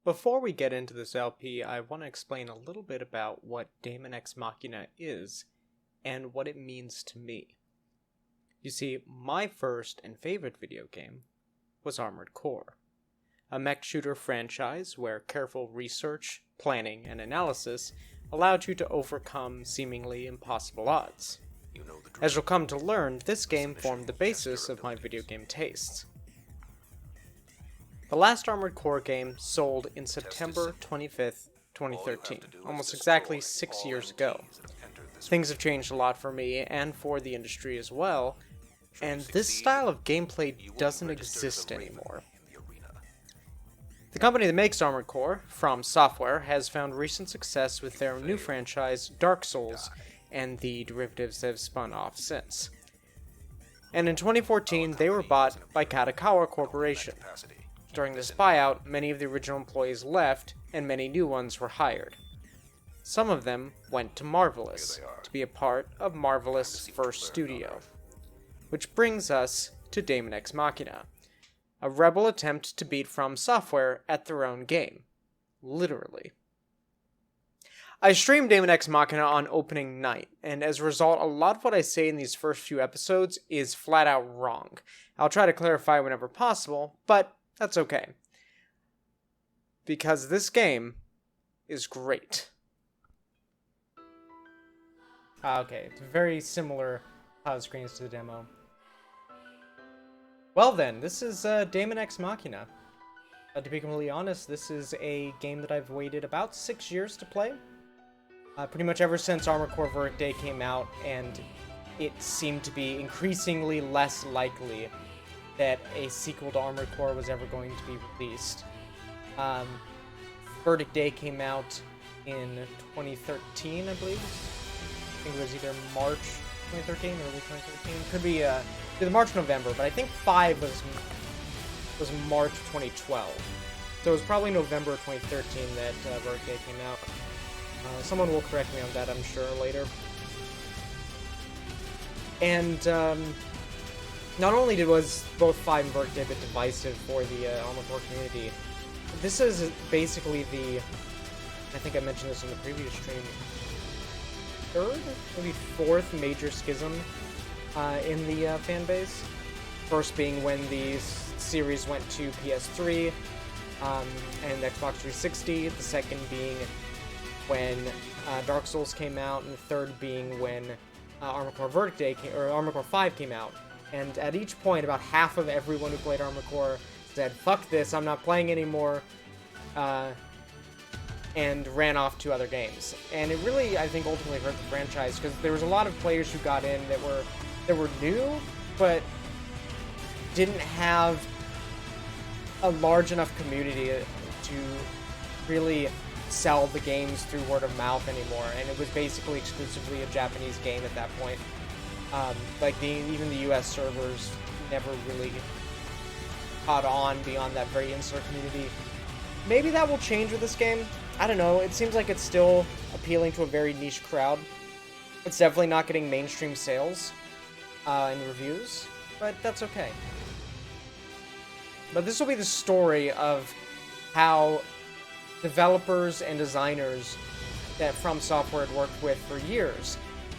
Before we get into this LP, I want to explain a little bit about what Daemon X Machina is and what it means to me. You see, my first and favorite video game was Armored Core, a mech shooter franchise where careful research, planning, and analysis allowed you to overcome seemingly impossible odds. As you'll come to learn, this game formed the basis of my video game tastes. The last Armored Core game sold in September 25th, 2013, almost exactly 6 years ago. Things have changed a lot for me and for the industry as well, and this style of gameplay doesn't exist anymore. The company that makes Armored Core, From Software, has found recent success with their new franchise, Dark Souls, and the derivatives that have spun off since. And in 2014, they were bought by Katakawa Corporation. During this buyout, many of the original employees left, and many new ones were hired. Some of them went to Marvelous, to be a part of Marvelous' first studio. Which brings us to Daemon X Machina, a rebel attempt to beat From Software at their own game. Literally. I streamed Daemon X Machina on opening night, and as a result, a lot of what I say in these first few episodes is flat out wrong. I'll try to clarify whenever possible, but that's okay. Because this game is great. Okay, it's very similar screens to the demo. Well then, this is Daemon X Machina. To be completely honest, this is a game that I've waited about 6 years to play. Pretty much ever since Armored Core Verdict Day came out, and it seemed to be increasingly less likely that a sequel to Armored Core was ever going to be released. Verdict Day came out in 2013, I believe. I think it was either March 2013 or early 2013. Could be either March, November, but I think 5 was March 2012. So it was probably November 2013 that Verdict Day came out. Someone will correct me on that, I'm sure, later. And not only was both 5 and Verdict Day a bit divisive for the Armored Core community, this is basically I think I mentioned this in the previous stream, third, maybe fourth major schism in the fan base. First being when the series went to PS3 and Xbox 360, the second being when Dark Souls came out, and the third being when Armored Core Verdict Day or Armored Core 5 came out. And at each point, about half of everyone who played Armored Core said, "Fuck this, I'm not playing anymore," and ran off to other games. And it really, I think, ultimately hurt the franchise, because there was a lot of players who got in that were new, but didn't have a large enough community to really sell the games through word of mouth anymore, and it was basically exclusively a Japanese game at that point. Even the US servers never really caught on beyond that very insular community. Maybe that will change with this game. I don't know. It seems like it's still appealing to a very niche crowd. It's definitely not getting mainstream sales and reviews, but that's okay. But this will be the story of how developers and designers that From Software had worked with for years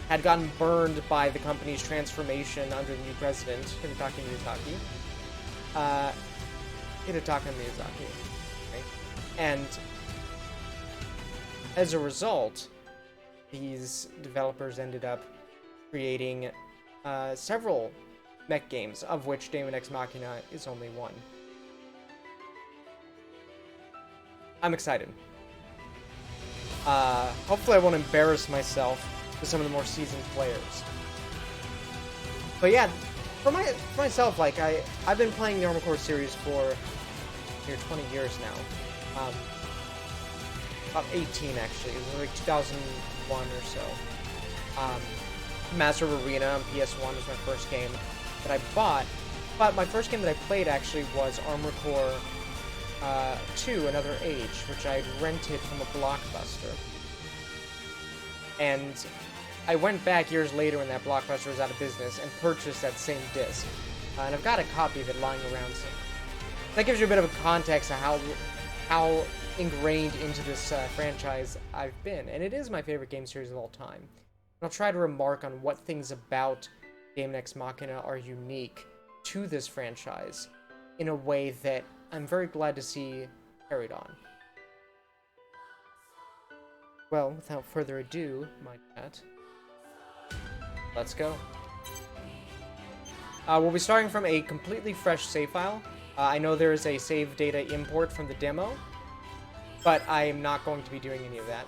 had gotten burned by the company's transformation under the new president, Hidetaka Miyazaki. Okay? And as a result, these developers ended up creating several mech games, of which Daemon X Machina is only one. I'm excited. Hopefully I won't embarrass myself with some of the more seasoned players. But yeah, for myself, like, I've been playing the Armored Core series for near 20 years now. About 18 actually. It was like 2001 or so. Master of Arena on PS1 was my first game that I bought. But my first game that I played actually was Armored Core 2, Another Age, which I rented from a Blockbuster. And I went back years later when that Blockbuster was out of business and purchased that same disc. And I've got a copy of it lying around somewhere. That gives you a bit of a context of how ingrained into this franchise I've been. And it is my favorite game series of all time. I'll try to remark on what things about Daemon X Machina are unique to this franchise in a way that I'm very glad to see carried on. Well, without further ado, my chat, let's go. We'll be starting from a completely fresh save file. I know there is a save data import from the demo, but I am not going to be doing any of that.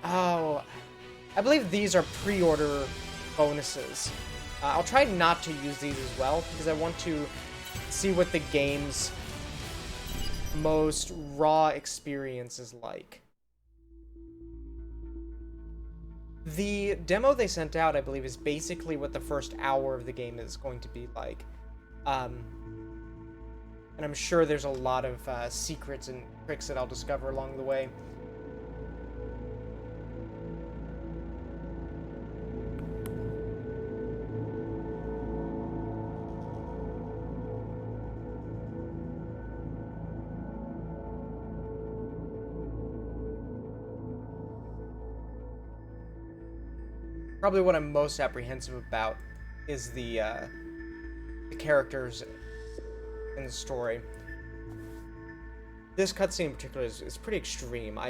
Oh, I believe these are pre-order bonuses. I'll try not to use these as well, because I want to see what the game's most raw experience is like. The demo they sent out, I believe, is basically what the first hour of the game is going to be like. And I'm sure there's a lot of secrets and tricks that I'll discover along the way. Probably what I'm most apprehensive about is the characters in the story. This cutscene in particular is pretty extreme.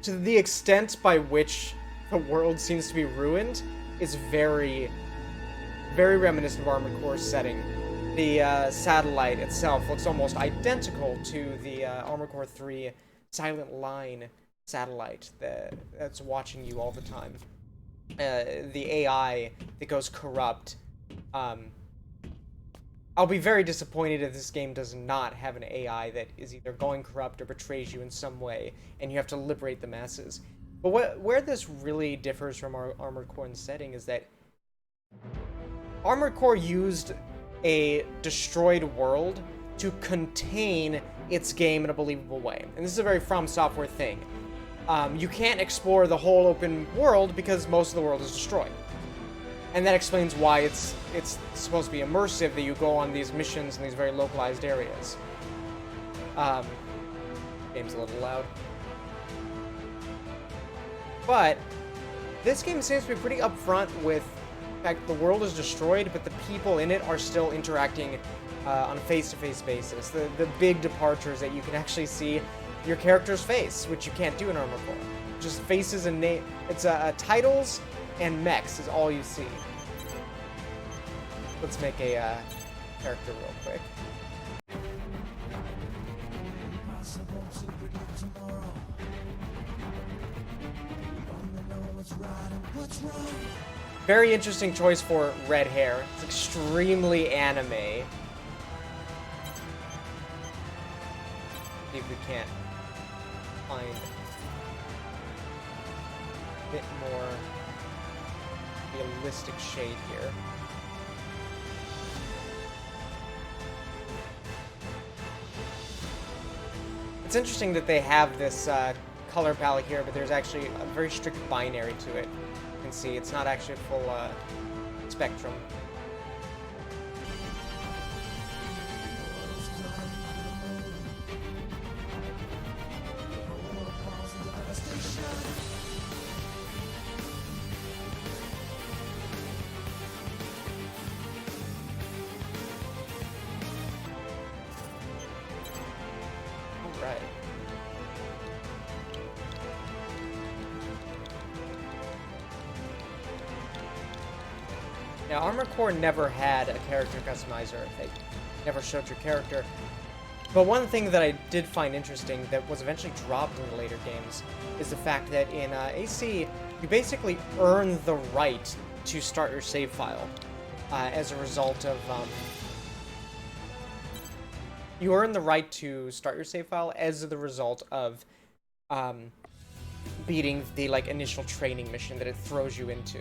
To the extent by which the world seems to be ruined is very, very reminiscent of Armored Core's setting. The satellite itself looks almost identical to the Armored Core 3 Silent Line satellite that's watching you all the time. The AI that goes corrupt. I'll be very disappointed if this game does not have an AI that is either going corrupt or betrays you in some way, and you have to liberate the masses. But where this really differs from our Armored Core's setting is that Armored Core used a destroyed world to contain its game in a believable way. And this is a very From Software thing. You can't explore the whole open world because most of the world is destroyed. And that explains why it's supposed to be immersive, that you go on these missions in these very localized areas. Game's a little loud. But this game seems to be pretty upfront with the fact the world is destroyed, but the people in it are still interacting on a face-to-face basis. The big departures that you can actually see your character's face, which you can't do in Armored Core. Just faces and name. It's titles and mechs is all you see. Let's make a character real quick. Very interesting choice for red hair. It's extremely anime. See if we can't find a bit more realistic shade here. It's interesting that they have this color palette here, but there's actually a very strict binary to it. You can see it's not actually a full spectrum. Now, Armored Core never had a character customizer. They never showed your character. But one thing that I did find interesting that was eventually dropped in the later games is the fact that in AC, you basically earn the right to start your save file as a result of... you earn the right to start your save file as the result of beating the initial training mission that it throws you into.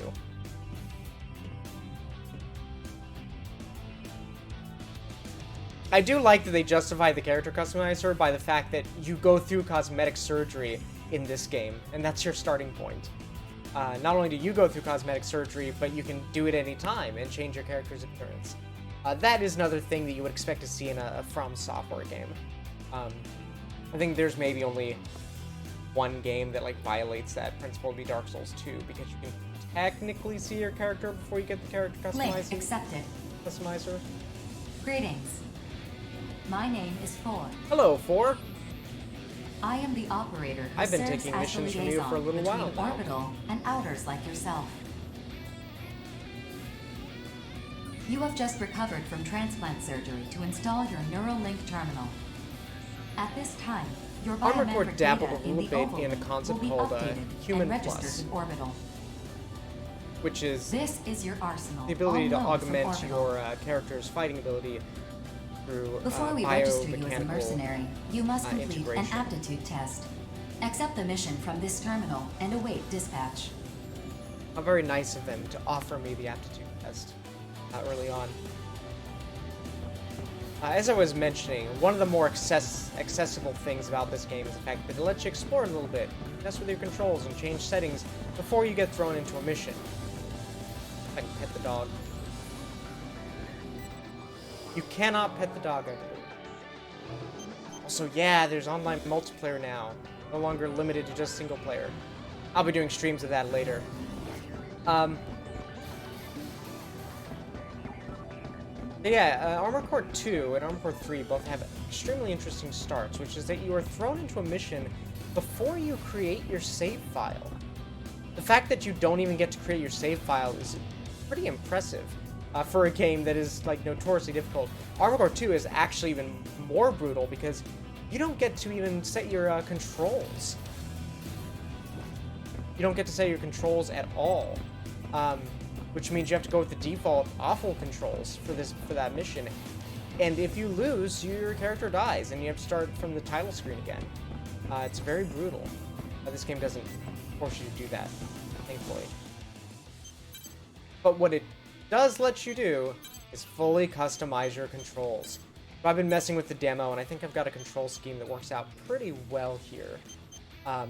I do like that they justify the character customizer by the fact that you go through cosmetic surgery in this game, and that's your starting point. not only do you go through cosmetic surgery, but you can do it any time and change your character's appearance. That is another thing that you would expect to see in a From Software game. I think there's maybe only one game that like violates that principle, would be Dark Souls 2, because you can technically see your character before you get the character customizer. Greetings. My name is Four. Hello, Four. I am the operator who I've been serves taking as missions the from you for a little liaison while between now. orbital and outers like yourself. You have just recovered from transplant surgery to install your Neuralink terminal. At this time, your Armored Core biometric dabbled data a in little the bit oval in a link concept will be called updated Human and Plus, registered in orbital. which is This is your arsenal. the ability to on loan from augment orbital. your character's fighting ability through Before we register you as a biomechanical mercenary, you must complete an integration. aptitude test. Accept the mission from this terminal and await dispatch. How very nice of them to offer me the aptitude test early on. As I was mentioning, one of the more accessible things about this game is the fact that it lets you explore a little bit, mess with your controls, and change settings before you get thrown into a mission. I can pet the dog. You cannot pet the dog, I believe. Also, yeah, there's online multiplayer now. No longer limited to just single player. I'll be doing streams of that later. Yeah, Armored Core 2 and Armored Core 3 both have extremely interesting starts, which is that you are thrown into a mission before you create your save file. The fact that you don't even get to create your save file is pretty impressive for a game that is like notoriously difficult. Armored Core 2 is actually even more brutal because you don't get to even set your controls. You don't get to set your controls at all. Which means you have to go with the default awful controls for that mission. And if you lose, your character dies, and you have to start from the title screen again. It's very brutal. This game doesn't force you to do that, thankfully. But what it does let you do is fully customize your controls. So I've been messing with the demo, and I think I've got a control scheme that works out pretty well here. We're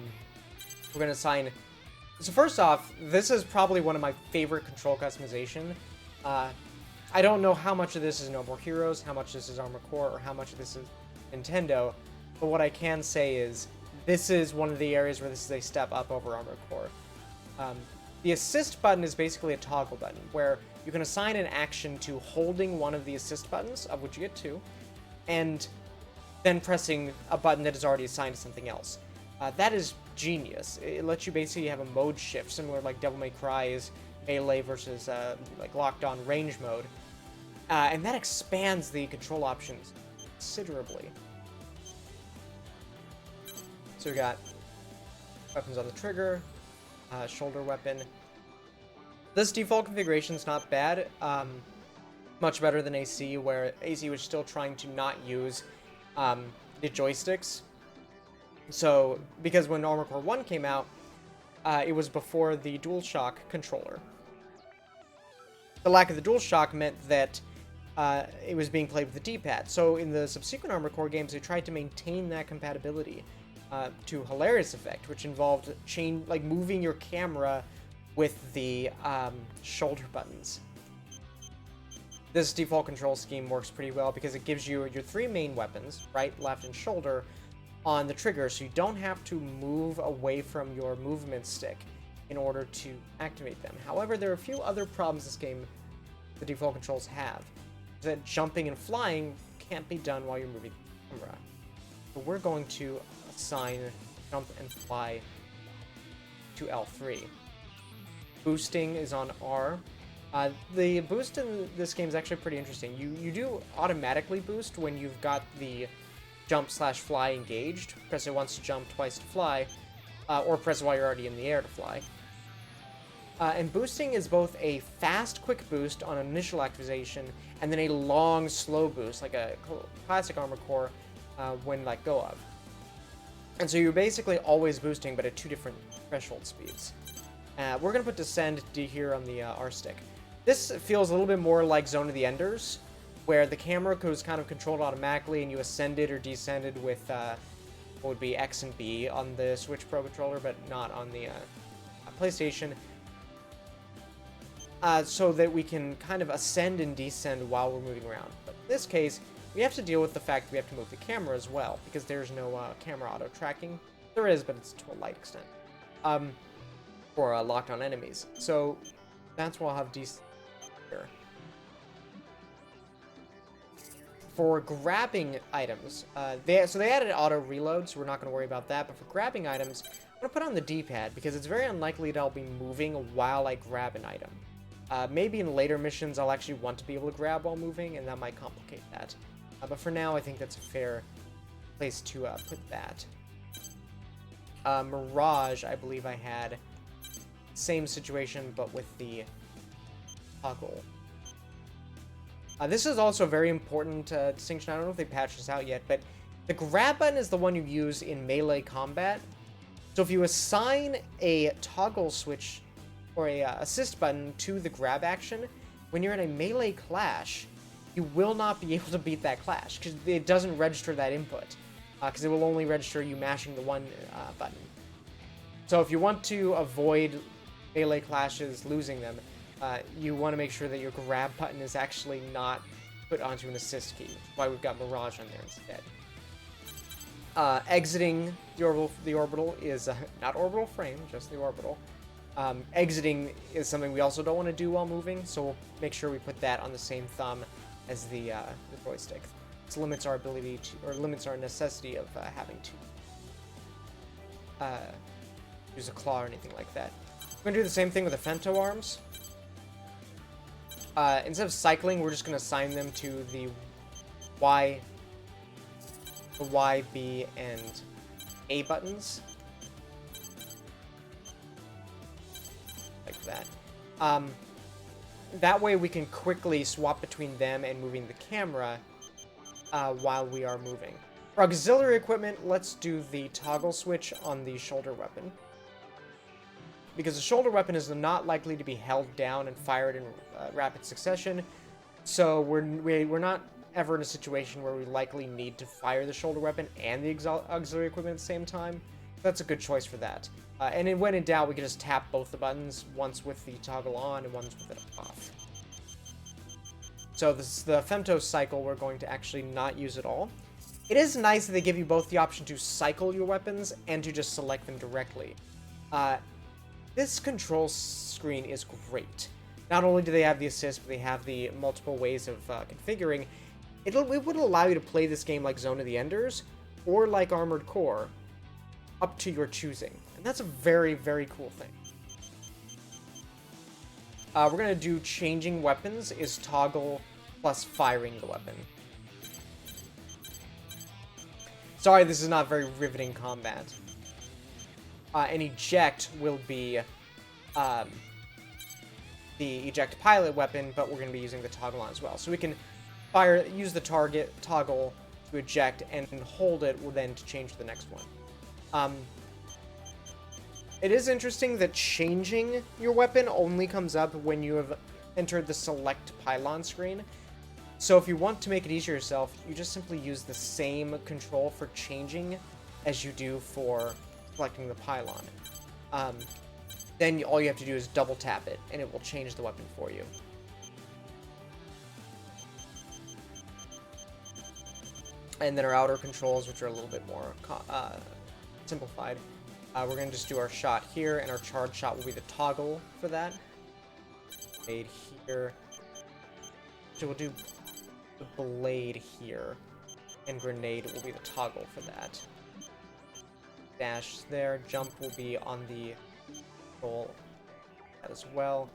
going to assign... So first off, this is probably one of my favorite control customization. I don't know how much of this is No More Heroes, how much this is Armored Core, or how much of this is Nintendo, but what I can say is this is one of the areas where this is a step up over Armored Core. The assist button is basically a toggle button, where you can assign an action to holding one of the assist buttons, of which you get 2, and then pressing a button that is already assigned to something else. That is genius. It lets you basically have a mode shift, similar like Devil May Cry is melee versus like locked on range mode. And that expands the control options considerably. So we got weapons on the trigger, shoulder weapon. This default configuration is not bad. Much better than AC, where AC was still trying to not use the joysticks. So, because when Armored Core 1 came out, it was before the DualShock controller. The lack of the DualShock meant that it was being played with the D-pad. So in the subsequent Armored Core games, they tried to maintain that compatibility to hilarious effect, which involved moving your camera with the shoulder buttons. This default control scheme works pretty well because it gives you your 3 main weapons, right, left, and shoulder, on the trigger, so you don't have to move away from your movement stick in order to activate them. However, there are a few other problems this game, the default controls have. That jumping and flying can't be done while you're moving the camera. So we're going to assign jump and fly to L3. Boosting is on R. The boost in this game is actually pretty interesting. You do automatically boost when you've got the jump/fly engaged. Press it once to jump, twice to fly, or press it while you're already in the air to fly. And boosting is both a fast, quick boost on initial activation, and then a long, slow boost, like a classic Armored Core when let go of. And so you're basically always boosting, but at 2 different threshold speeds. We're going to put Descend D here on the R stick. This feels a little bit more like Zone of the Enders, where the camera was kind of controlled automatically and you ascended or descended with what would be X and B on the Switch Pro controller, but not on the PlayStation, so that we can kind of ascend and descend while we're moving around. But in this case, we have to deal with the fact that we have to move the camera as well, because there's no camera auto tracking. There is, but it's to a light extent. For locked on enemies. So that's why I'll have descend here. For grabbing items, they added auto reload, so we're not going to worry about that. But for grabbing items, I'm going to put on the D-pad because it's very unlikely that I'll be moving while I grab an item. Maybe in later missions I'll actually want to be able to grab while moving, and that might complicate that. But for now, I think that's a fair place to put that. Mirage, I believe I had same situation, but with the toggle. This is also a very important distinction. I don't know if they patched this out yet, but the grab button is the one you use in melee combat. So if you assign a toggle switch or a assist button to the grab action, when you're in a melee clash, you will not be able to beat that clash because it doesn't register that input, because it will only register you mashing the one button. So if you want to avoid melee clashes, losing them, you want to make sure that your grab button is actually not put onto an assist key. That's why we've got Mirage on there instead. Exiting the orbital is not orbital frame, just the orbital. Exiting is something we also don't want to do while moving, so we'll make sure we put that on the same thumb as the joystick. This limits our ability to, or limits our necessity of having to use a claw or anything like that. We're going to do the same thing with the femto arms. Instead of cycling, we're just going to assign them to the Y, B, and A buttons. Like that. That way we can quickly swap between them and moving the camera while we are moving. For auxiliary equipment, let's do the toggle switch on the shoulder weapon. Because the shoulder weapon is not likely to be held down and fired in rapid succession, so we're not ever in a situation where we likely need to fire the shoulder weapon and the auxiliary equipment at the same time. That's a good choice for that. And then when in doubt, we can just tap both the buttons, once with the toggle on and once with it off. So this is the femto cycle we're going to actually not use at all. It is nice that they give you both the option to cycle your weapons and to just select them directly. This control screen is great. Not only do they have the assist, but they have the multiple ways of configuring. It would allow you to play this game like Zone of the Enders, or like Armored Core, up to your choosing. And that's a very, very cool thing. We're going to do changing weapons is toggle plus firing the weapon. Sorry, this is not very riveting combat. And eject will be the eject pilot weapon, but we're going to be using the toggle on as well. So we can use the target toggle to eject and hold it then to change to the next one. It is interesting that changing your weapon only comes up when you have entered the select pylon screen. So if you want to make it easier yourself, you just simply use the same control for changing as you do for selecting the pylon. Then all you have to do is double tap it, and it will change the weapon for you. And then our outer controls, which are a little bit more simplified. We're going to just do our shot here, and our charge shot will be the toggle for that. Blade here. So we'll do the blade here, and grenade will be the toggle for that. Dash there. Jump will be on the control as well.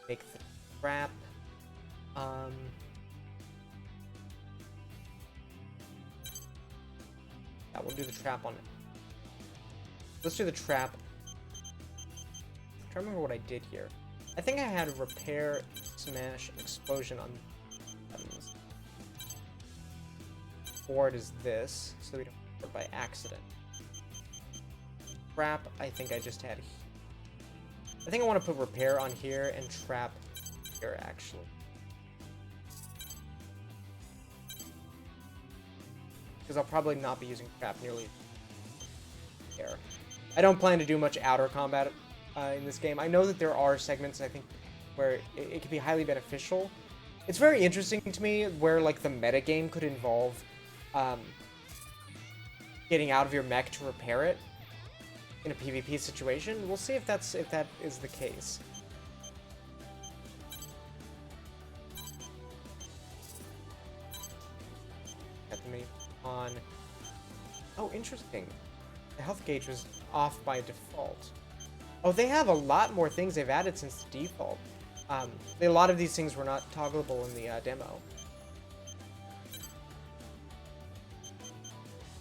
Make the trap. Yeah, we'll do the trap on it. Let's do the trap. I'm trying to remember what I did here. I think I had repair, smash, explosion on buttons. Or it is this, so we don't do it by accident. Trap, I think I just had. I think I want to put repair on here and trap here, actually. Because I'll probably not be using trap nearly here. I don't plan to do much outer combat in this game. I know that there are segments, I think, where it can be highly beneficial. It's very interesting to me where, like, the metagame could involve getting out of your mech to repair it in a PvP situation. We'll see if that is the case. Got the menu on. Oh, interesting. The health gauge was off by default. Oh, they have a lot more things they've added since the default. A lot of these things were not toggleable in the demo.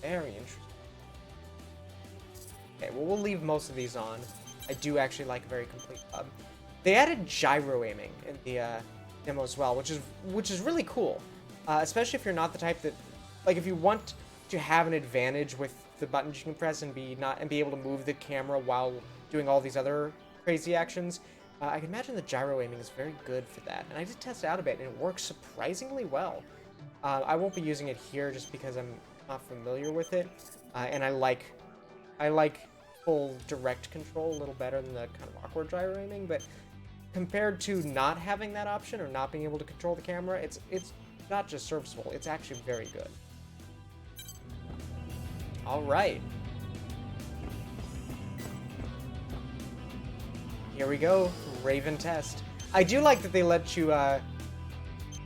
Very interesting. Okay, well, we'll leave most of these on. I do actually like a very complete hub. They added gyro aiming in the demo as well, which is really cool. Especially if you're not the type that, like, if you want to have an advantage with the buttons you can press and be able to move the camera while doing all these other crazy actions. I can imagine the gyro aiming is very good for that, and I did test it out a bit, and it works surprisingly well. I won't be using it here just because I'm not familiar with it, and I like full direct control a little better than the kind of awkward gyro aiming. But compared to not having that option or not being able to control the camera, it's not just serviceable; it's actually very good. All right. Here we go, Raven test. I do like that they let you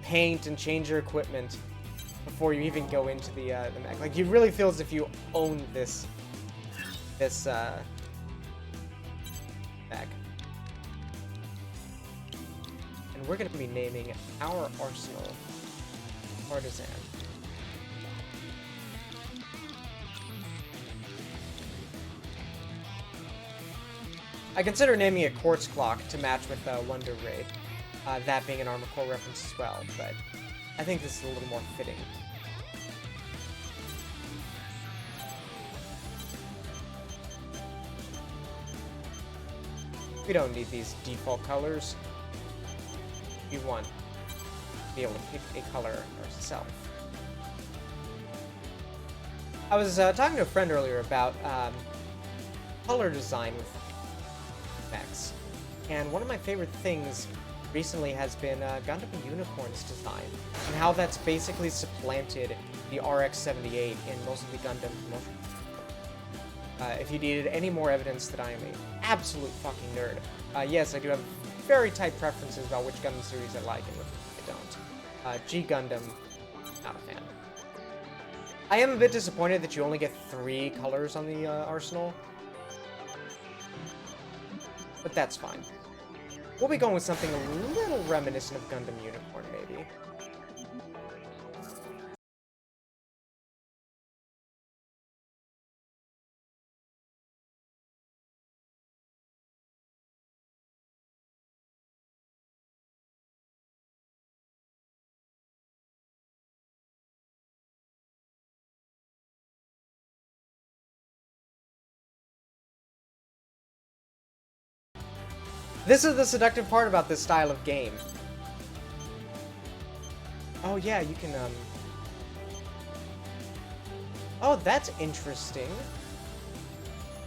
paint and change your equipment before you even go into the mech. Like, you really feel as if you own this mech. And we're going to be naming our arsenal Partisan. I consider naming it Quartz Clock to match with Wonder Raid, that being an Armor Core reference as well, but I think this is a little more fitting. We don't need these default colors. We want to be able to pick a color ourselves. I was talking to a friend earlier about color design with mechs, and one of my favorite things recently has been Gundam Unicorn's design, and how that's basically supplanted the RX-78 in most of the Gundam promotion. If you needed any more evidence that I am an absolute fucking nerd, yes, I do have very tight preferences about which Gundam series I like and which I don't. G Gundam, not a fan. I am a bit disappointed that you only get 3 colors on the arsenal, but that's fine. We'll be going with something a little reminiscent of Gundam Unicorn, maybe. This is the seductive part about this style of game. Oh yeah, you can, Oh, that's interesting.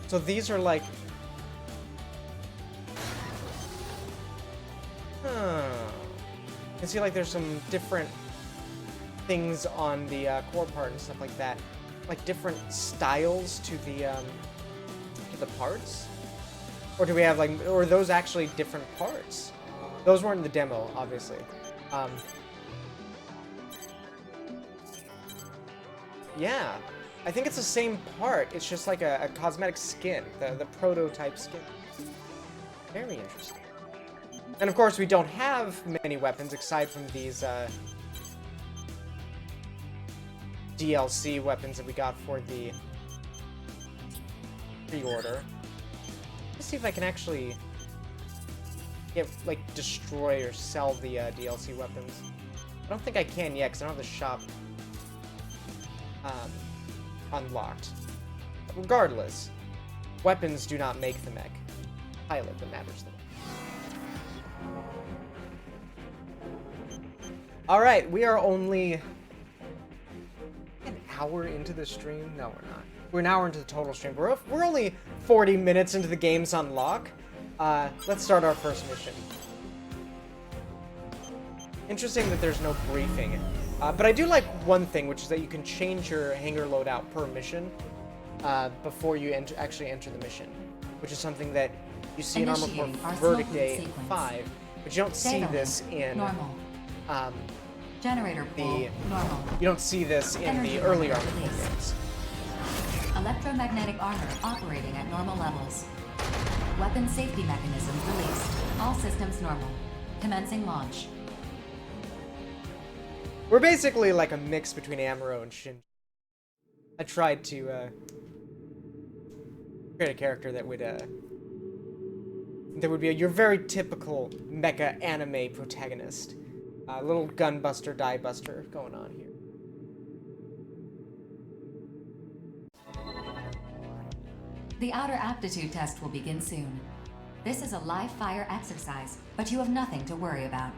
So these are like... Huh. You can see, like, there's some different things on the core part and stuff like that. Like, different styles to the parts? Or do we have, like, or are those actually different parts? Those weren't in the demo, obviously. Yeah, I think it's the same part. It's just like a cosmetic skin, the prototype skin. Very interesting. And of course, we don't have many weapons aside from these DLC weapons that we got for the pre-order. Let's see if I can actually get, like, destroy or sell the DLC weapons. I don't think I can yet, because I don't have the shop unlocked. But regardless, weapons do not make the mech. Pilot that matters the most. Alright, we are only an hour into the stream? No, we're not. We're an hour into the total stream. We're only 40 minutes into the game's unlock. Let's start our first mission. Interesting that there's no briefing. But I do like one thing, which is that you can change your hangar loadout per mission before you actually enter the mission, which is something that you see in Armored Core Verdict Day 5, but you don't see this in Generator pool, normal. You don't see this in the early Armored Core games. Electromagnetic armor operating at normal levels. Weapon safety mechanism released. All systems normal. Commencing launch. We're basically like a mix between Amuro and Shin. I tried to create a character that would be your very typical mecha anime protagonist. A little gunbuster, diebuster going on here. The outer aptitude test will begin soon. This is a live fire exercise, but you have nothing to worry about.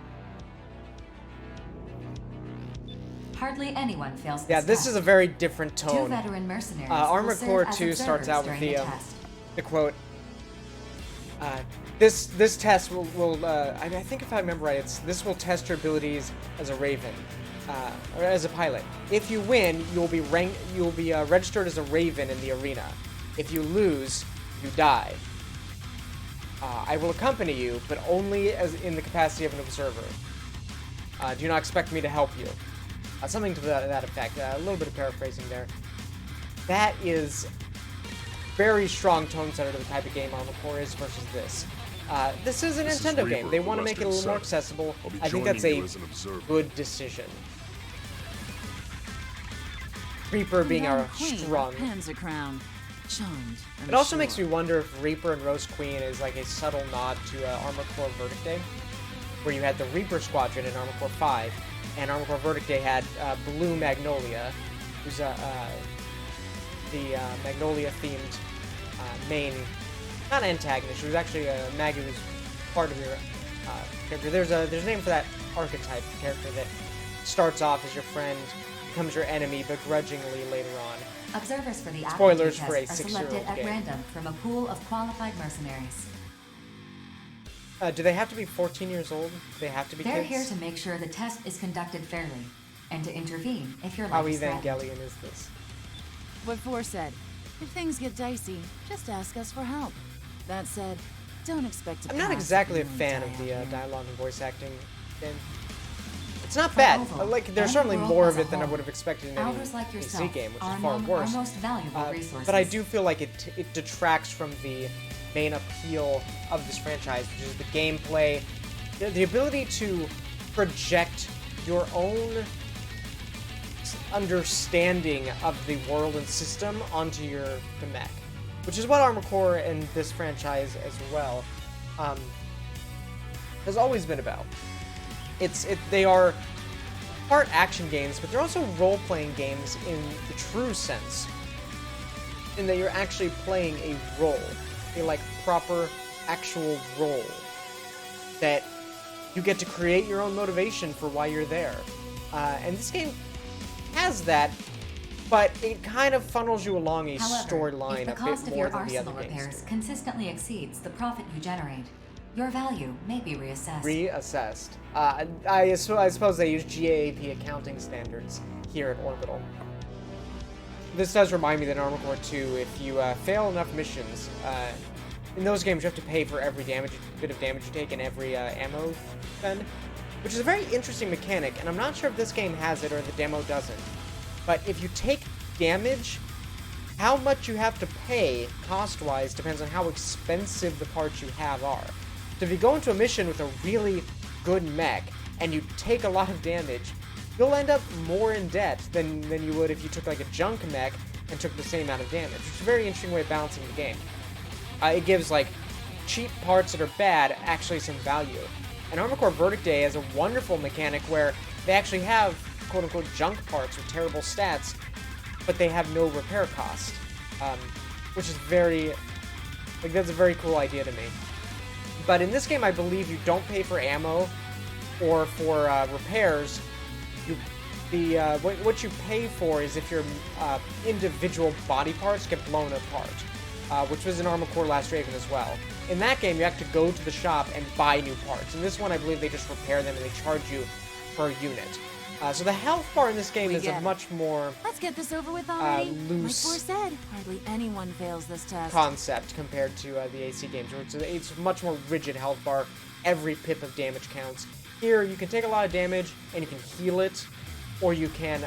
Hardly anyone fails this test. This is a very different tone. 2 veteran mercenaries Armored Core 2 starts out with the quote, this test will I think if I remember right, this will test your abilities as a Raven, or as a pilot. If you win, you'll be registered as a Raven in the arena. If you lose, you die. I will accompany you, but only as in the capacity of an observer. Do not expect me to help you. Something to that effect. A little bit of paraphrasing there. That is very strong tone setter to the type of game Armored Core is versus this. This is a Nintendo game. They want to make it a little more accessible. I think that's a good decision. Reaper being our strong. It also makes me wonder if Reaper and Rose Queen is like a subtle nod to Armored Core Verdict Day, where you had the Reaper Squadron in Armored Core 5, and Armored Core Verdict Day had Blue Magnolia, who's the Magnolia-themed main, not antagonist. She was actually Maggie was part of your character. There's a name for that archetype character that starts off as your friend, becomes your enemy begrudgingly later on. Observers for the Spoilers Aptitude for a test are 6-year-old selected at game. random from a pool of qualified mercenaries. Do they have to be 14 years old? Do they have to be They're kids? here to make sure the test is conducted fairly, and to intervene if your How life is threatened. Evangelion is this? What Four said. If things get dicey, just ask us for help. That said, don't expect to I'm not pass exactly a if you fan die of the out here. dialogue and voice acting game. It's not bad. Overall, Like, there's any certainly world more as of a it than I whole, would have expected in any Elders like PC yourself game, which are is far among worse. our most valuable resources. But I do feel like it detracts from the main appeal of this franchise, which is the gameplay, the ability to project your own understanding of the world and system onto the mech, which is what Armored Core and this franchise as well has always been about. They are part action games, but they're also role-playing games in the true sense, in that you're actually playing a role, a like proper actual role that you get to create your own motivation for why you're there. And this game has that, but it kind of funnels you along a storyline if the a cost bit of more your than the other arsenal games repairs do. consistently exceeds the profit you generate, your value may be reassessed. Reassessed. I suppose they use GAAP accounting standards here at Orbital. This does remind me that in Armored Core 2, if you fail enough missions, in those games you have to pay for every bit of damage you take and every ammo spend, which is a very interesting mechanic, and I'm not sure if this game has it or the demo doesn't. But if you take damage, how much you have to pay cost-wise depends on how expensive the parts you have are. So if you go into a mission with a really good mech and you take a lot of damage, you'll end up more in debt than you would if you took like a junk mech and took the same amount of damage, which is a very interesting way of balancing the game. It gives like cheap parts that are bad actually some value. And Armored Core Verdict Day has a wonderful mechanic where they actually have quote-unquote junk parts with terrible stats, but they have no repair cost, which is that's a very cool idea to me. But in this game, I believe you don't pay for ammo or for repairs. the what you pay for is if your individual body parts get blown apart, which was in Armored Core Last Raven as well. In that game, you have to go to the shop and buy new parts. In this one, I believe they just repair them and they charge you per unit. So the health bar in this game is a much more Let's get this over with already. loose Like Four said, hardly anyone fails this test. concept compared to the AC games, where it's a much more rigid health bar. Every pip of damage counts. Here, you can take a lot of damage and you can heal it, or you can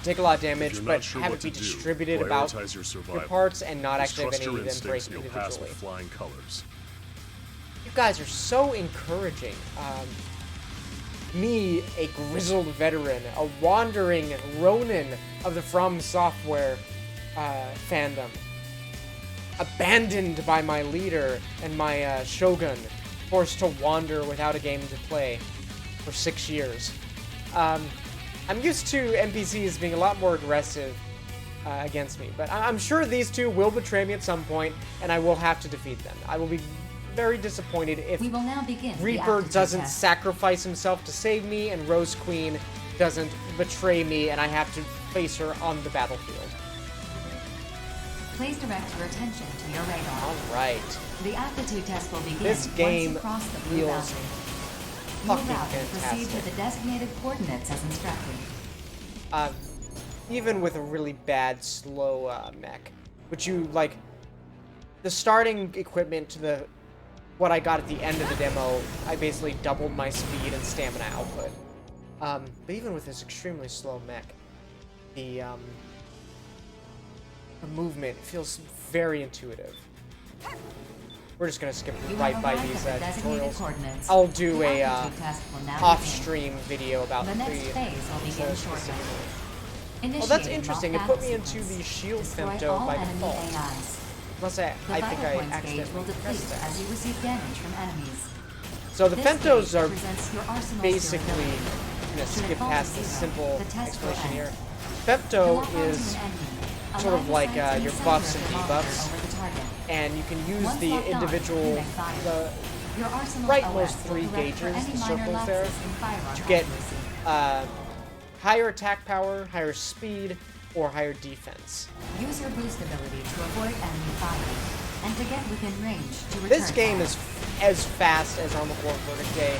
take a lot of damage but have it be distributed about your parts and not actually have any of them break individually. Flying colors. You guys are so encouraging. Me, a grizzled veteran, a wandering Ronin of the From Software fandom, abandoned by my leader and my shogun, forced to wander without a game to play for 6 years. I'm used to NPCs being a lot more aggressive against me, but I'm sure these two will betray me at some point, and I will have to defeat them. I will be very disappointed if We will now begin the Reaper aptitude doesn't test. sacrifice himself to save me, and Rose Queen doesn't betray me, and I have to face her on the battlefield. Please direct your attention to your radar. Alright. The aptitude test will begin This game once you cross the blue feels boundary. You will fucking route and proceed fantastic. to the designated coordinates as instructed. Even with a really bad, slow mech, which you, like, the starting equipment to the what I got at the end of the demo, I basically doubled my speed and stamina output. But even with this extremely slow mech, the movement feels very intuitive. We're just gonna skip You right have by arrived these at the designated tutorials. coordinates. I'll do The a aptitude test will now begin. off-stream video about The the next phase will begin controls shortly. specifically. Oh, Initiating that's interesting. It mock put me battle into the sequence. shield Destroy femto all by enemy default. AIs. Unless The I think vital I points gauge accidentally will deplete pressed that. as you receive damage from enemies. So the This femtos gauge are represents your arsenal's basically, durability. I'm gonna Should it skip fall to past the zero, simple the test will explanation end. here. To Femto lock onto is an enemy, sort of align the like sights in your the center buffs of and the monitor debuffs, over the target. and you can use Once the locked on, individual, you may fire. Your arsenal's rightmost OS will three correct for gauges, any the minor circles there, lapses in firearm to get accuracy. higher attack power, higher speed, or higher defense. Use your boost ability to avoid enemy fire, and to get within range to return This game fire. is as fast as Armored Core Verdict Day.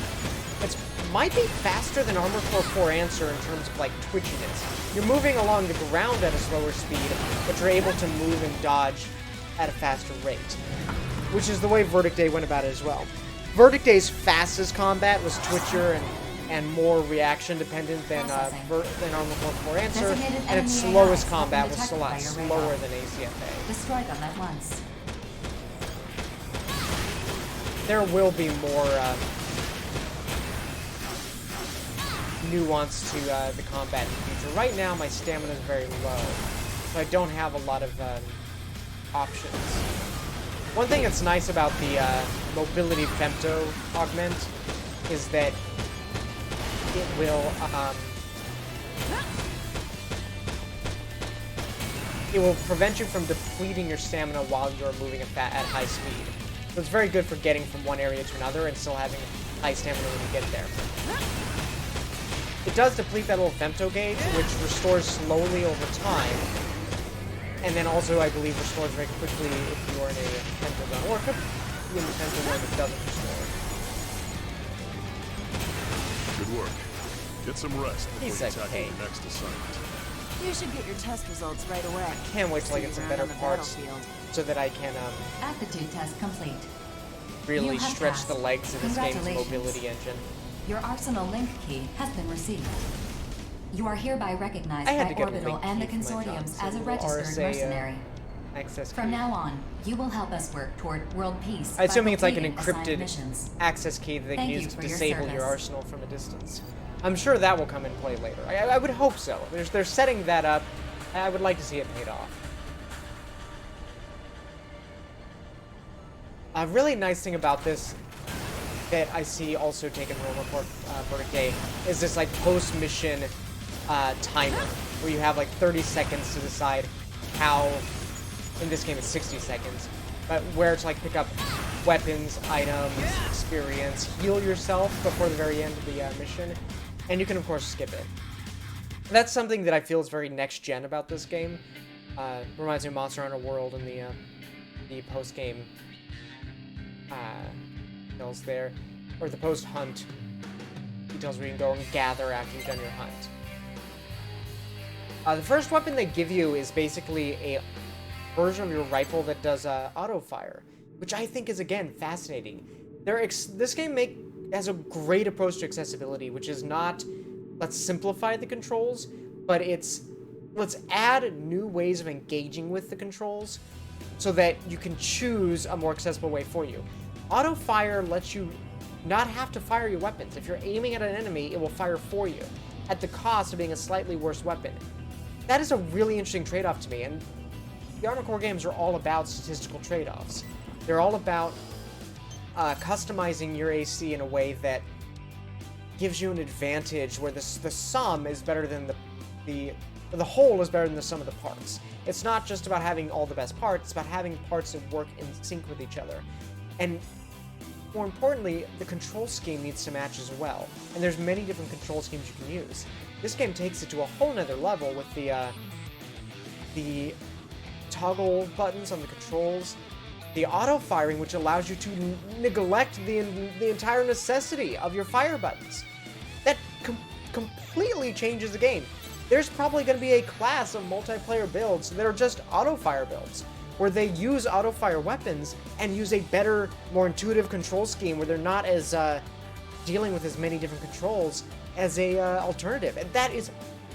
It might be faster than Armored Core 4 Answer in terms of, like, twitchiness. You're moving along the ground at a slower speed, but you're able to move and dodge at a faster rate, which is the way Verdict Day went about it as well. Verdict Day's fastest combat was twitchier and more reaction dependent than Armored Core 4 Answer, Designated and its enemy slowest AIs combat have was been a lot detected by your slower radar. than ACFA. Destroy them at once. There will be more nuance to the combat in the future. Right now, my stamina is very low, so I don't have a lot of options. One thing that's nice about the mobility femto augment is that it will prevent you from depleting your stamina while you're moving at high speed. So it's very good for getting from one area to another and still having high stamina when you get there. It does deplete that little femto gauge, which restores slowly over time, and then also, I believe, restores very quickly if you are in a femto zone, or it could be in the femto zone that doesn't restore. Good work. Get some rest He's before you a tackle cake. your next assignment. You should get your test results right away. Can't wait till I See get you some around better on the parts battlefield. so that I can Aptitude test complete. really You have stretch passed. the legs of this game's Congratulations. mobility engine. Your Arsenal link key has been received. You are hereby recognized I had by to get a Orbital link and the key for my job, consortiums so as a we'll registered RSA, mercenary. Access From key. now on, you will help us work toward world peace. I'm assuming it's like an completing assigned encrypted missions. access key that they can Thank use you to for your disable your service. arsenal from a distance. I'm sure that will come in play later. I would hope so. They're setting that up. I would like to see it paid off. A really nice thing about this that I see also taken from Armored Core Verdict Day is this like post-mission timer where you have like 30 seconds to decide how, in this game it's 60 seconds, but where to like pick up weapons, items, experience, heal yourself before the very end of the mission, and you can of course skip it. That's something that I feel is very next-gen about this game. Reminds me of Monster Hunter World and the post-game details there. Or the post-hunt details where you can go and gather after you've done your hunt. The first weapon they give you is basically a version of your rifle that does auto-fire, which I think is, again, fascinating. This game has a great approach to accessibility, which is not, let's simplify the controls, but let's add new ways of engaging with the controls so that you can choose a more accessible way for you. Auto-fire lets you not have to fire your weapons. If you're aiming at an enemy, it will fire for you, at the cost of being a slightly worse weapon. That is a really interesting trade-off to me, and the Armored Core games are all about statistical trade-offs. They're all about customizing your AC in a way that gives you an advantage where the sum is better than the whole is better than the sum of the parts. It's not just about having all the best parts, it's about having parts that work in sync with each other. And more importantly, the control scheme needs to match as well. And there's many different control schemes you can use. This game takes it to a whole nother level with the toggle buttons on the controls, the auto-firing, which allows you to neglect the entire necessity of your fire buttons. That completely changes the game. There's probably going to be a class of multiplayer builds that are just auto-fire builds, where they use auto-fire weapons and use a better, more intuitive control scheme where they're not as dealing with as many different controls as a alternative. And that is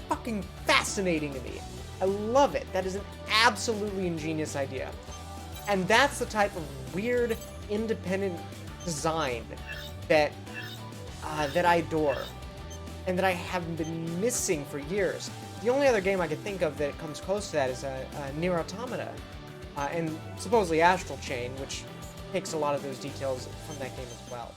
fucking fascinating to me. I love it. That is an absolutely ingenious idea. And that's the type of weird, independent design that I adore, and that I have been missing for years. The only other game I could think of that comes close to that is Nier Automata, and supposedly Astral Chain, which takes a lot of those details from that game as well.